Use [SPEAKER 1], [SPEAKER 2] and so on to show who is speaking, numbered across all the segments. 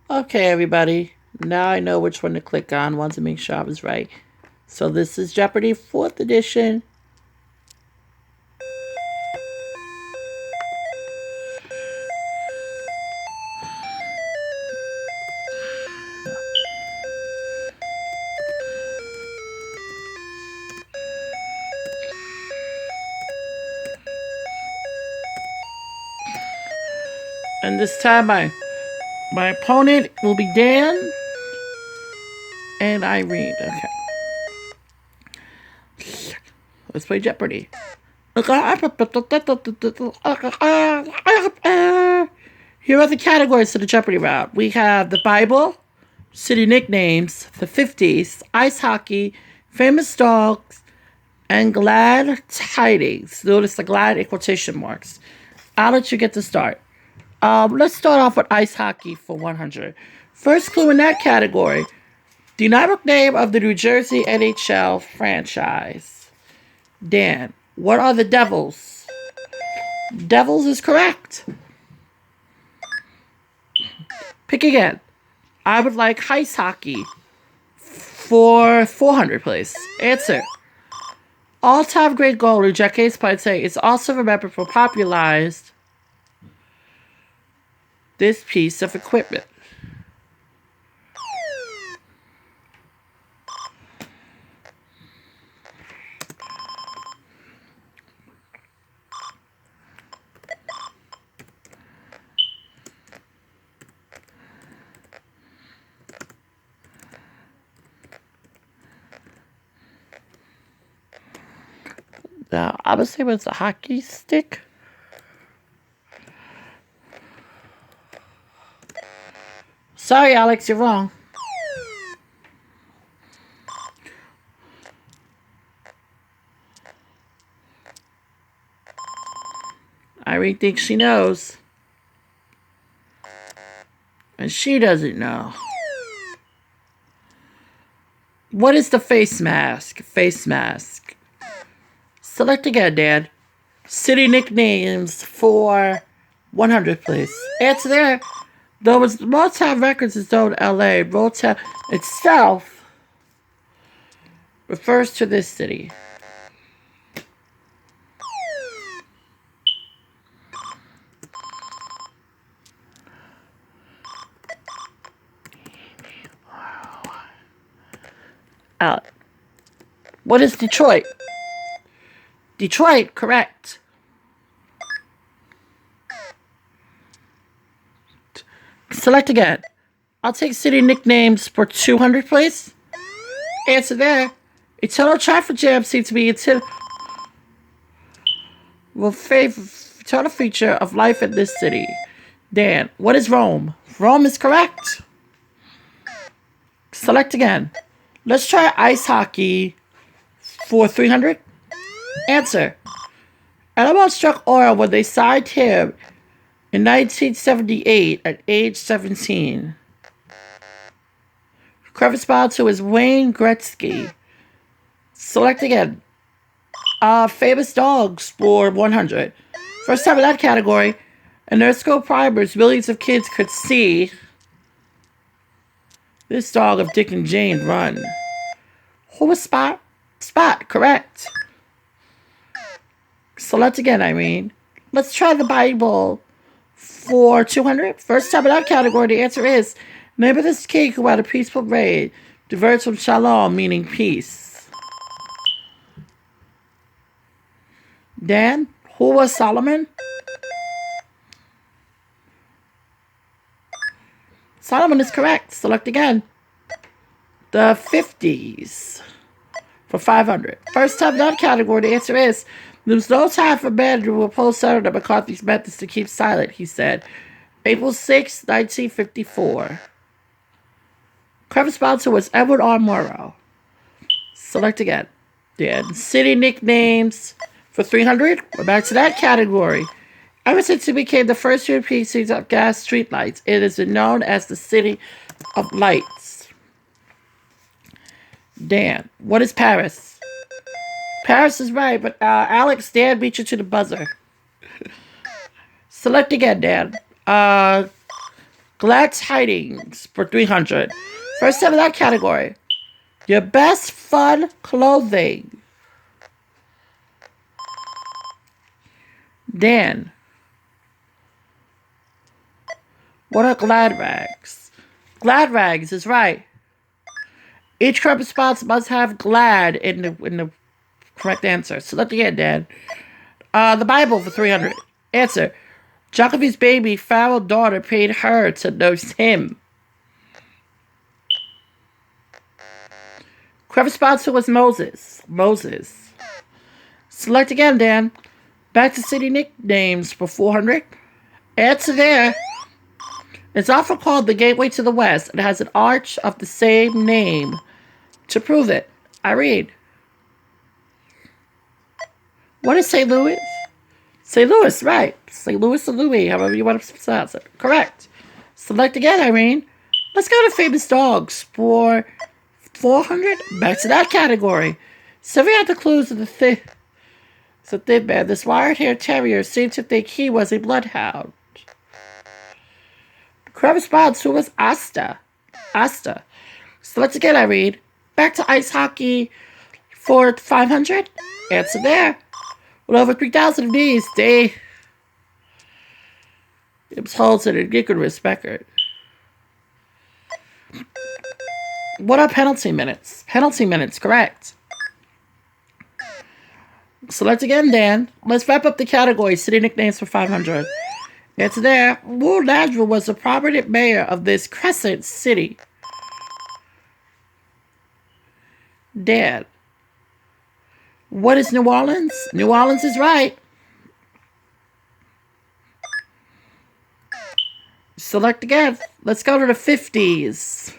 [SPEAKER 1] Okay, everybody. Now I know which one to click on. Want to make sure I was right. So this is Jeopardy 4th edition. And this time my opponent will be Dan and Irene. Okay. Let's play Jeopardy. Here are the categories to the Jeopardy round. We have the Bible, city nicknames, the 50s, ice hockey, famous dogs, and glad tidings. Notice the glad in quotation marks. I'll let you get to start. Let's start off with ice hockey for 100. First clue in that category. The dynamic name of the New Jersey NHL franchise. Dan, what are the Devils? Devils is correct. Pick again. I would like ice hockey for 400, please. Answer. All-time great goalie Jacques Paete is also remembered for popularized this piece of equipment. Now, I would say it was a hockey stick. Sorry, Alex, you're wrong. Irene thinks she knows. And she doesn't know. What is the face mask? Face mask. Select again, Dad. City nicknames for 100, please. Answer there. Though it's Motown Records is known in LA, Motown itself refers to this city. What is Detroit? Detroit, correct. Select again. I'll take city nicknames for 200, please. Answer there. Eternal traffic jam seems to be eternal feature of life in this city. Dan, what is Rome? Rome is correct. Select again. Let's try ice hockey for 300. Answer. Elmo struck oil when they signed him in 1978 at age 17. Corresponding to his Wayne Gretzky. Select again. Famous dogs for 100. First time in that category, in their school primers, millions of kids could see this dog of Dick and Jane run. Who was Spot? Spot, correct. Select again, Irene. Let's try the Bible for 200. First time in that category, the answer is, name of this king who had a peaceful reign, diverts from shalom, meaning peace. Dan, who was Solomon? Solomon is correct. Select again. The 50s for 500. First time in that category, the answer is, there was no time for men to oppose Senator McCarthy's methods to keep silent, he said. April 6, 1954. Correct sponsor was Edward R. Morrow. Select again. Dan. City nicknames for 300. We're back to that category. Ever since it became the first European city of gas streetlights, it has been known as the City of Lights. Dan. What is Paris? Paris is right, but Alex, Dan beat you to the buzzer. Select again, Dan. Glad Tidings for 300. First time in that category. Your best fun clothing. Dan. What are glad rags? Glad rags is right. Each correct response must have glad in the correct answer. Select again, Dan. The Bible for 300. Answer. Jacoby's baby, Pharaoh's daughter, paid her to nurse him. Correct response was Moses. Moses. Select again, Dan. Back to city nicknames for 400. Answer there. It's often called the Gateway to the West. It has an arch of the same name. To prove it, I read. What is St. Louis? St. Louis, right. St. Louis or Louis, however you want to pronounce it. Correct. Select again, Irene. Let's go to famous dogs for 400. Back to that category. So we had the clues of the thing. So thin man, this wire-haired terrier seemed to think he was a bloodhound. The correct response who was Asta. Asta. Select again, Irene. Back to ice hockey for 500. Answer there. With over 3,000 of these, it holds an ubiquitous record. What are penalty minutes? Penalty minutes, correct. Select again, Dan. Let's wrap up the category. City nicknames for 500. Answer there. Will Nashville was the prominent mayor of this crescent city. Dan. What is New Orleans? New Orleans is right. Select again. Let's go to the 50s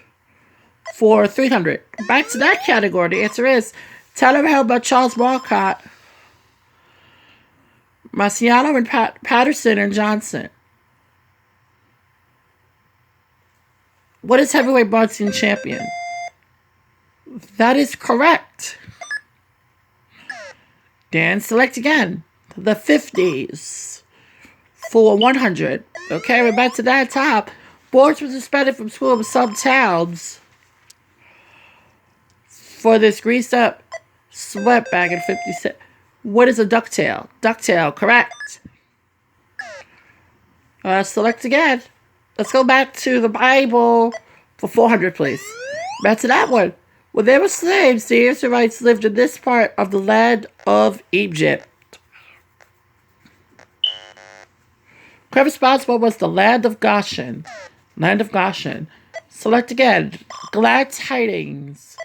[SPEAKER 1] for 300. Back to that category. The answer is Telenovela by Charles Walcott, Marciano and Patterson and Johnson. What is heavyweight boxing champion? That is correct. Dan, select again. The 50s for 100. Okay, we're back to that top. Boards were suspended from school in some towns for this greased up sweat back in 56. What is a ducktail? Ducktail, correct. Select again. Let's go back to the Bible for 400, please. Back to that one. When they were slaves, the Israelites lived in this part of the land of Egypt. Correct response was the land of Goshen. Land of Goshen. Select again. Glad Tidings.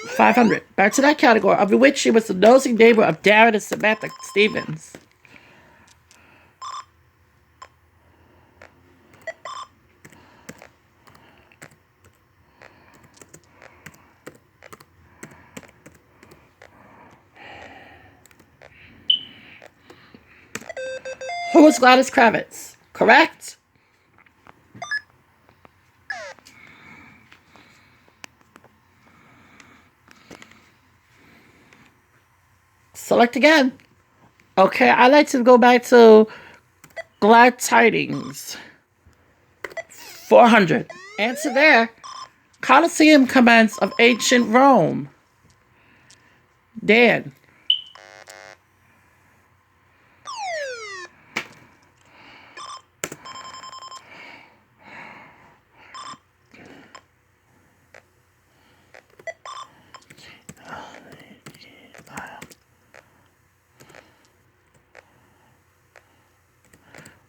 [SPEAKER 1] 500. Back to that category, of which she was the nosy neighbor of Darren and Samantha Stevens. Who was Gladys Kravitz? Correct? Select again. Okay, I like to go back to Glad Tidings. 400. Answer there. Colosseum commands of ancient Rome. Dan.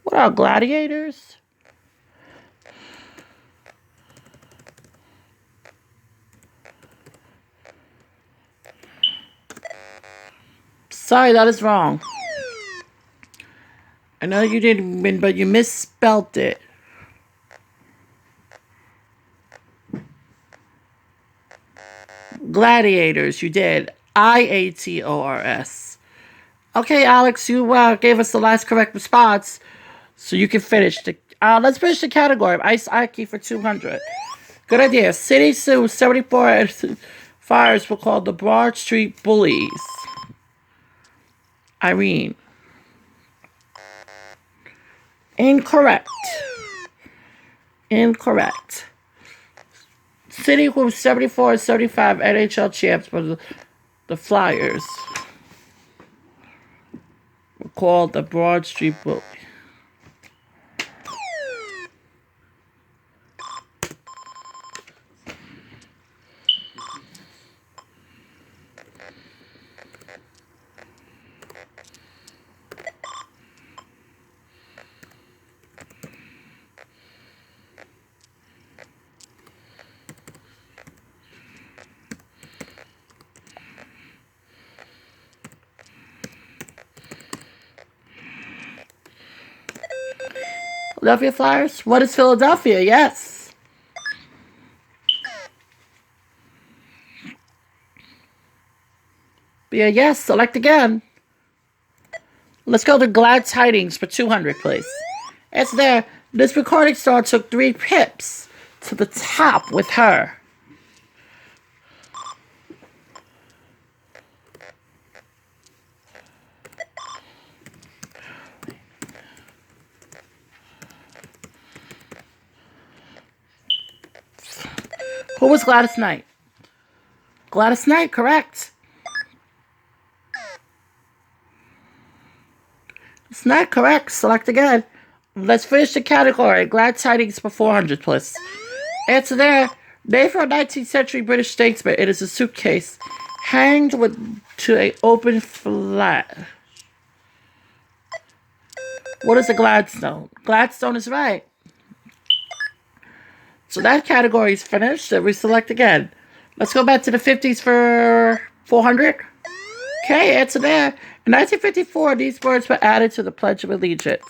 [SPEAKER 1] What are gladiators? Sorry, that is wrong. I know you didn't win, but you misspelt it. Gladiators, you did. IATORS. Okay, Alex, you gave us the last correct response, so you can finish the. Let's finish the category of ice hockey for 200. Good idea. City Sioux 74 fires were called the Broad Street Bullies. Irene. Incorrect. Incorrect. City who 74 and 75 NHL champs were the Flyers. Were called the Broad Street Bully. Philadelphia Flyers? What is Philadelphia? Yes. Yeah, yes. Select again. Let's go to Glad Tidings for 200, please. It's there. This recording star took 3 pips to the top with her. Who was Gladys Knight? Gladys Knight, correct. It's not correct. Select again. Let's finish the category. Glad Tidings for 400, please. Answer there. Name for a 19th century British statesman. It is a suitcase hanged to an open flat. What is a Gladstone? Gladstone is right. So that category is finished. So we select again. Let's go back to the 50s for 400. Okay, answer there. In 1954, these words were added to the Pledge of Allegiance.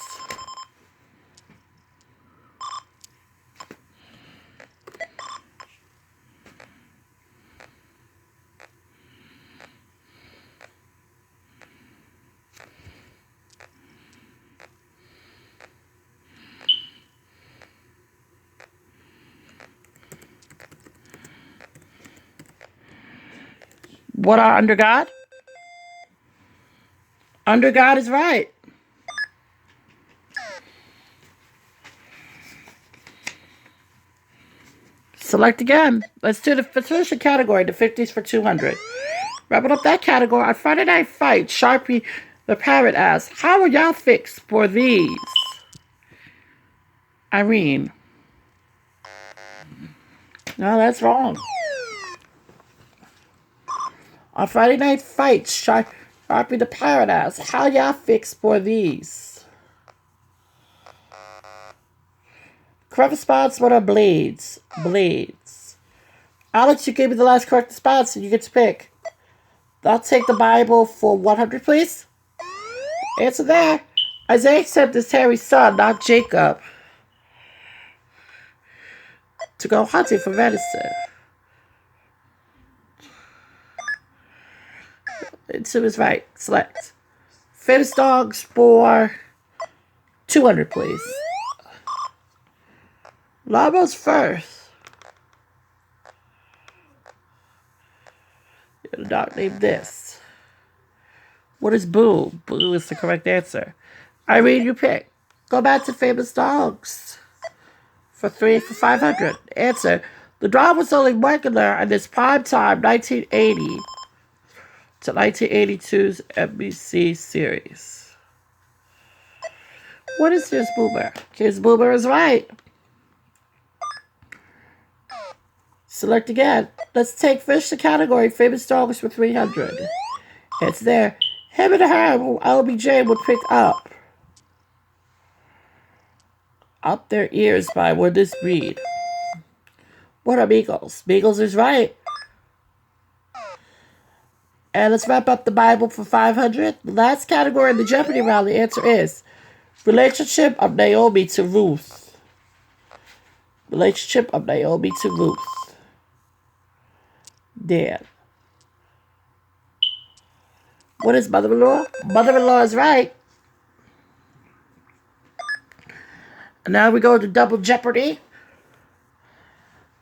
[SPEAKER 1] What are under God? Under God is right. Select again. Let's finish the category, the 50s for 200. Wrapping up that category, on Friday Night Fight, Sharpie the Parrot asks, how are y'all fixed for these? Irene. No, that's wrong. On Friday Night Fight, Sharpie the Parrot asks, how y'all fixed for these? Correct response, what are blades? Blades. Alex, you gave me the last correct response, so you get to pick. I'll take the Bible for 100, please. Answer there. Isaiah sent his Harry's son, not Jacob, to go hunting for venison. And two is right. Select. Famous dogs for 200, please. Labo's first. The dog named this. What is Boo? Boo is the correct answer. Irene, you pick. Go back to famous dogs for 500. Answer. The drama was only regular in its prime time, 1980 to 1982's NBC series. What is Here's Boomer? Here's Boomer is right. Select again. Let's finish the category, famous dogs for 300. It's there. Him and her, who LBJ would pick up their ears by what this breed. What are beagles? Beagles is right. And let's wrap up the Bible for 500. The last category in the Jeopardy round, the answer is relationship of Naomi to Ruth. Relationship of Naomi to Ruth. Dan. What is mother-in-law? Mother-in-law is right. And now we go to Double Jeopardy.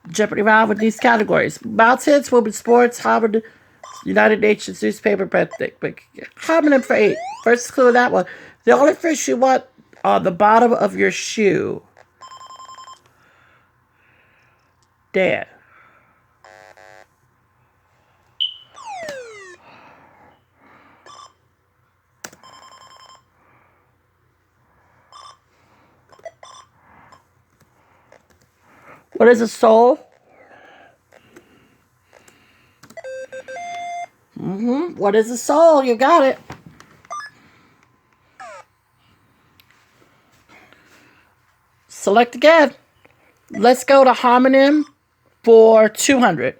[SPEAKER 1] Jeopardy round with these categories. Mountains, women's sports, Harvard, United Nations newspaper, homonym for 8. First clue of that one. The only fish you want on the bottom of your shoe. Dan. What is a soul? What is a soul? You got it. Select again. Let's go to homonym for 200.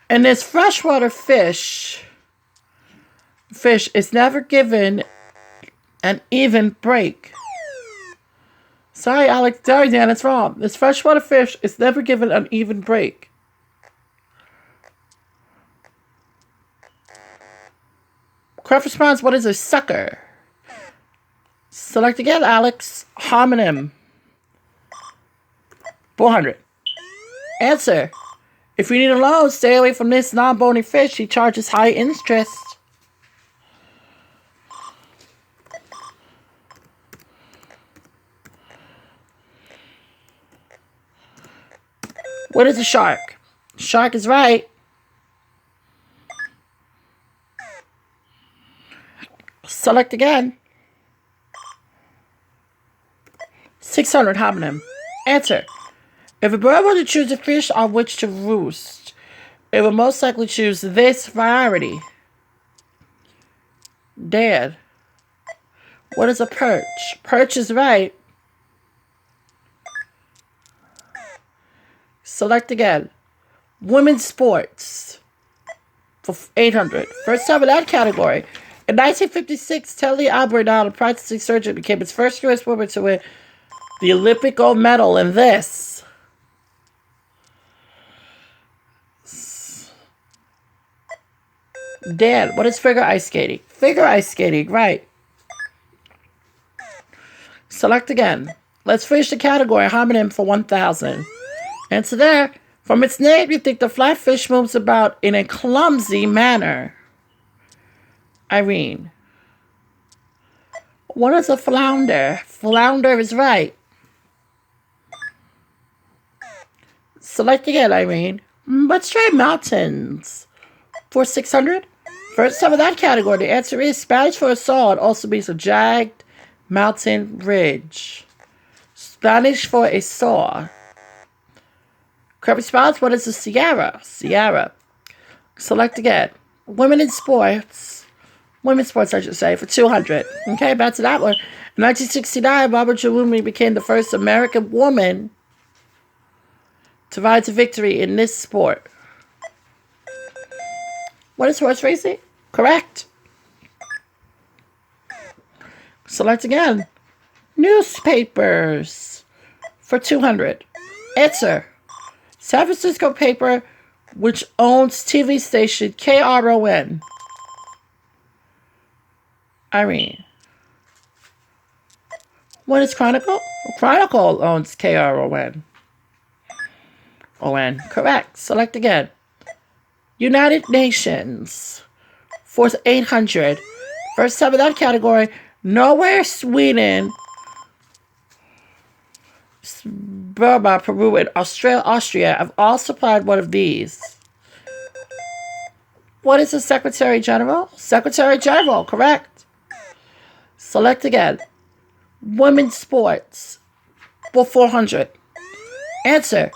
[SPEAKER 1] And this freshwater fish is never given an even break. Sorry, Alex. Sorry, Dan. It's wrong. This freshwater fish is never given an even break. Correct response, what is a sucker? Select again, Alex. Homonym. 400. Answer. If you need a loan, stay away from this non-bony fish. He charges high interest. What is a shark? Shark is right. Select again. 600 homonym. Answer. If a bird were to choose a fish on which to roost, it would most likely choose this variety. Dad. What is a perch? Perch is right. Select again. Women's sports. For 800. First time in that category. In 1956, Telly Albright, a practicing surgeon, became its first U.S. woman to win the Olympic gold medal in this. Dan, what is figure ice skating? Figure ice skating, right. Select again. Let's finish the category homonym for 1,000. Answer there. From its name, you think the flatfish moves about in a clumsy manner. Irene. What is a flounder? Flounder is right. Select again, Irene. Let's try mountains. For 600? First time in that category, the answer is Spanish for a saw. It also means a jagged mountain ridge. Spanish for a saw. Correct response, what is a sierra? Sierra. Select again. Women in sports. Women's sports, I should say, for 200. Okay, back to that one. In 1969, Barbara Jerome became the first American woman to rise to victory in this sport. What is horse racing? Correct. Select again. Newspapers for 200. Answer. San Francisco paper, which owns TV station KRON. Irene. What is Chronicle? Chronicle owns KRON. ON. Correct. Select again. United Nations. For 800. First time in that category. Norway, Sweden, Burma, Peru, and Austria have all supplied one of these. What is the Secretary General? Secretary General. Correct. Select again. Women's sports for 400. Answer.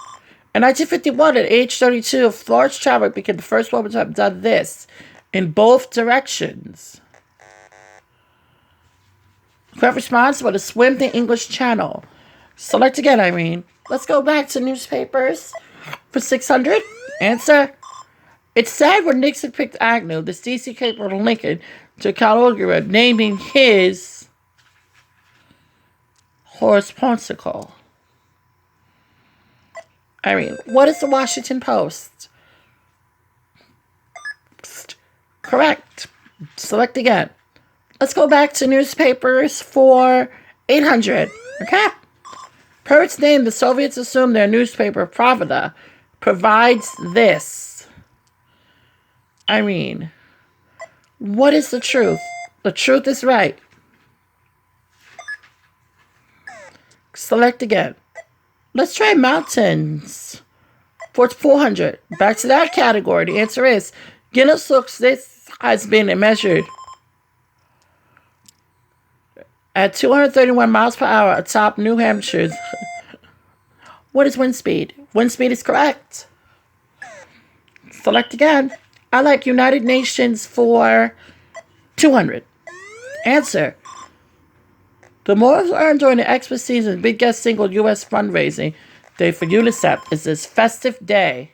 [SPEAKER 1] In 1951, at age 32, Florence Trebek became the first woman to have done this in both directions. Correct response, but to swim the English Channel. Select again, Irene. Let's go back to newspapers for 600. Answer. It's sad when Nixon picked Agnew, the DC paper of Lincoln, to Calogera, naming his horse Ponsicle. Irene, what is the Washington Post? Correct. Select again. Let's go back to newspapers for 800. Okay? Per its name, the Soviets assumed their newspaper, Pravda, provides this. Irene, what is the truth? The truth is right. Select again. Let's try mountains for 400. Back to that category. The answer is Guinness looks this has been measured at 231 miles per hour atop New Hampshire's. What is wind speed? Wind speed is correct. Select again. I like United Nations for 200. Answer. The most earned during the Expo season, biggest single U.S. fundraising day for UNICEF is this festive day.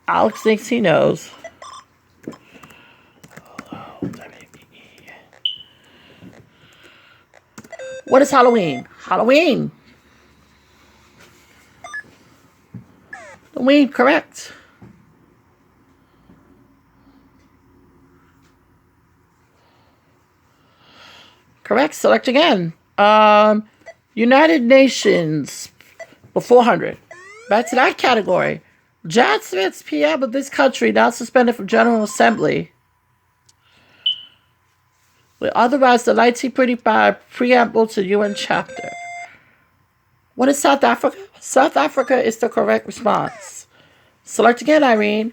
[SPEAKER 1] Alex thinks he knows. What is Halloween? Halloween. Halloween, correct. Correct. Select again. United Nations for 400. Back to that category. John Smith's PM of this country now suspended from General Assembly. We authorized the 1925 preamble to UN chapter. What is South Africa? South Africa is the correct response. Select again, Irene.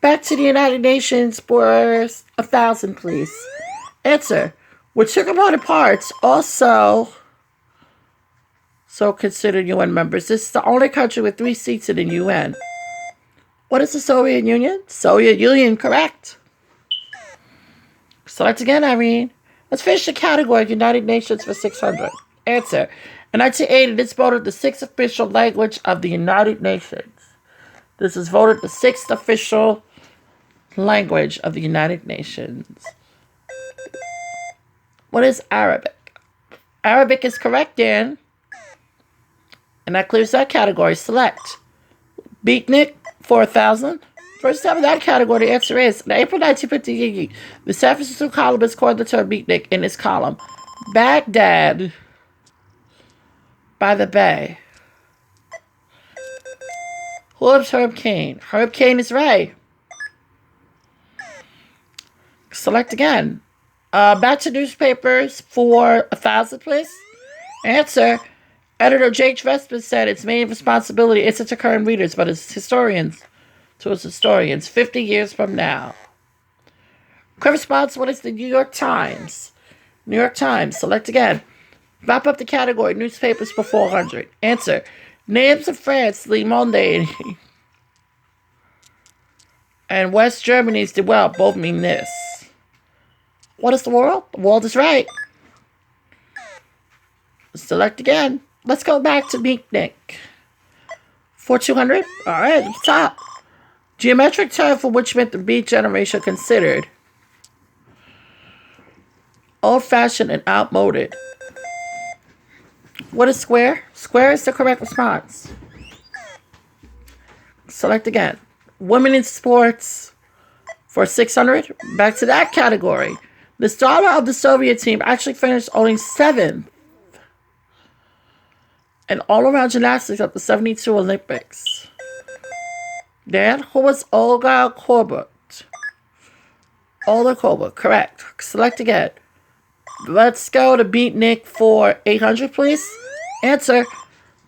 [SPEAKER 1] Back to the United Nations for 1,000, please. Answer. Which took component parts also so considered UN members. This is the only country with 3 seats in the UN. What is the Soviet Union? Soviet Union, correct. Select again, Irene. Let's finish the category of United Nations for 600. Answer. In 1980, this voted the 6th official language of the United Nations. This is voted the 6th official language of the United Nations. What is Arabic? Arabic is correct, Dan. And that clears that category. Select. Beatnik for 1,000. First time in that category, the answer is, in April 1950, the San Francisco columnist coined the term beatnik in his column, Baghdad by the Bay. Who loves Herb Cain? Herb Cain is right. Select again. Back to newspapers for 1,000, please. Answer. Editor Jake Vespa said its main responsibility isn't to current readers, but as historians. To its historians, 50 years from now. Quick response, what is the New York Times? New York Times. Select again. Wrap up the category, newspapers for 400. Answer. Names of France, Le Monde, and West Germany's Die Welt both mean this. What is the world? The world is right. Select again. Let's go back to Beatnik. For 200? Alright, top. Geometric term for which meant the beat generation considered old-fashioned and outmoded. What is square? Square is the correct response. Select again. Women in sports for 600. Back to that category. The starter of the Soviet team actually finished only 7th in all-around gymnastics at the 72 Olympics. Dan, who was Olga Korbut? Olga Korbut, correct. Select again. Let's go to Beatnik for 800, please. Answer.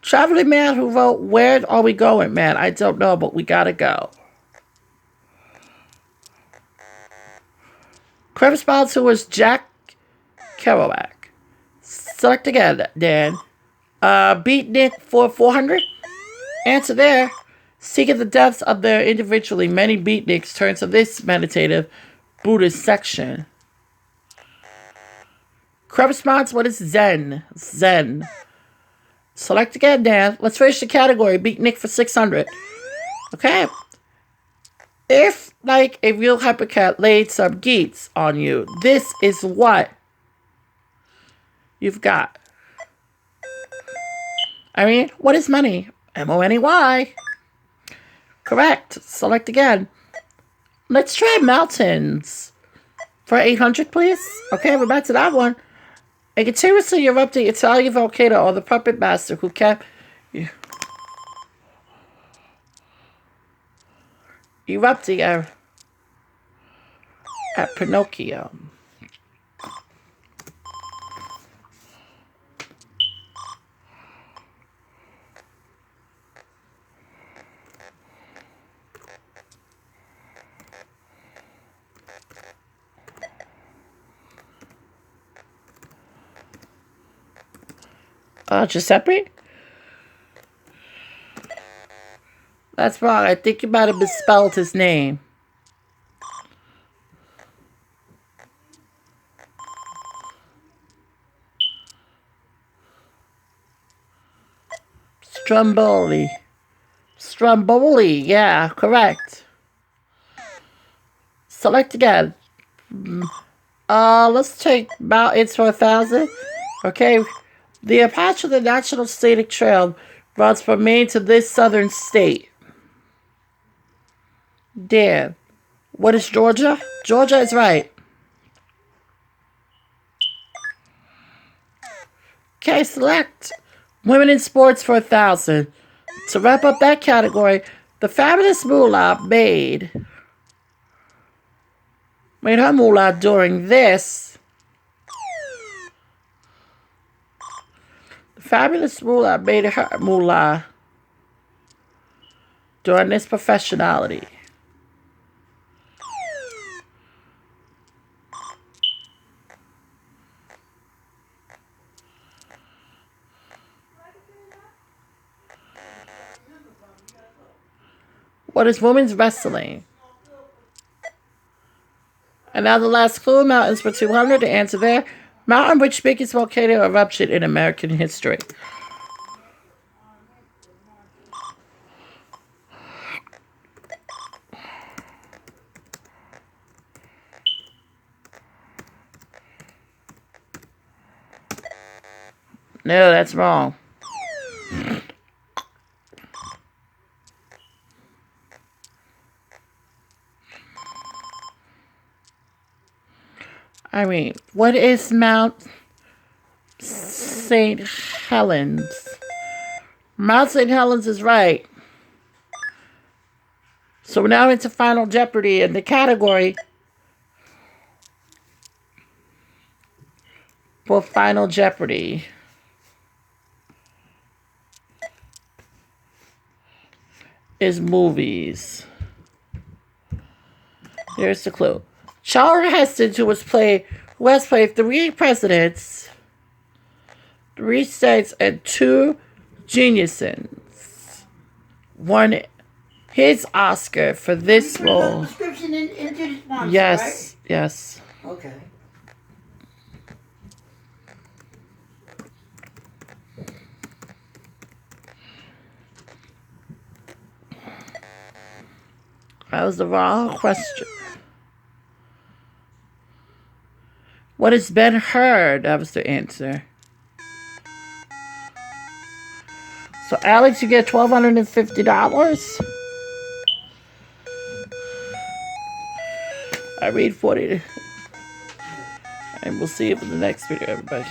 [SPEAKER 1] Traveling man who wrote, "Where are we going, man? I don't know, but we gotta go." Correct response who was Jack Kerouac. Select again, Dan. Beatnik for 400. Answer there. Seeking the depths of their individually, many beatniks turn to this meditative Buddhist section. Correct response, what is Zen? Zen. Select again, Dan. Let's finish the category. Beatnik for 600. Okay. If, like a real hypercat laid some geets on you, this is what you've got. I mean, what is money? M-O-N-E-Y. Correct. Select again. Let's try mountains for 800, please. Okay, we're back to that one. A continuously erupting Italian volcano or the puppet master who kept erupting. at Pinocchio. Giuseppe? That's wrong. I think you might have misspelled his name. Stromboli. Stromboli, yeah, correct. Select again. Let's take mountains for 1,000. Okay. The Appalachian National Scenic Trail runs from Maine to this southern state. Dan. What is Georgia? Georgia is right. Okay, select women in sports for 1,000. To wrap up that category, the fabulous Moolah made her moolah during this. The fabulous Moolah made her moolah during this professionality. What is women's wrestling? And now the last clue, mountains for 200. To answer there, mountain which biggest volcano eruption in American history? No, that's wrong. I mean, what is Mount St. Helens? Mount St. Helens is right. So we're now into Final Jeopardy, and the category for Final Jeopardy is movies. Here's the clue. Charlton Heston, who has played 3 presidents, 3 states, and 2 geniuses, won his Oscar for this role.
[SPEAKER 2] Description into this monster,
[SPEAKER 1] yes,
[SPEAKER 2] right?
[SPEAKER 1] yes.
[SPEAKER 2] Okay.
[SPEAKER 1] That was the wrong question. What has been heard? That was the answer. So, Alex, you get $1,250. I read 40. And we'll see you in the next video, everybody.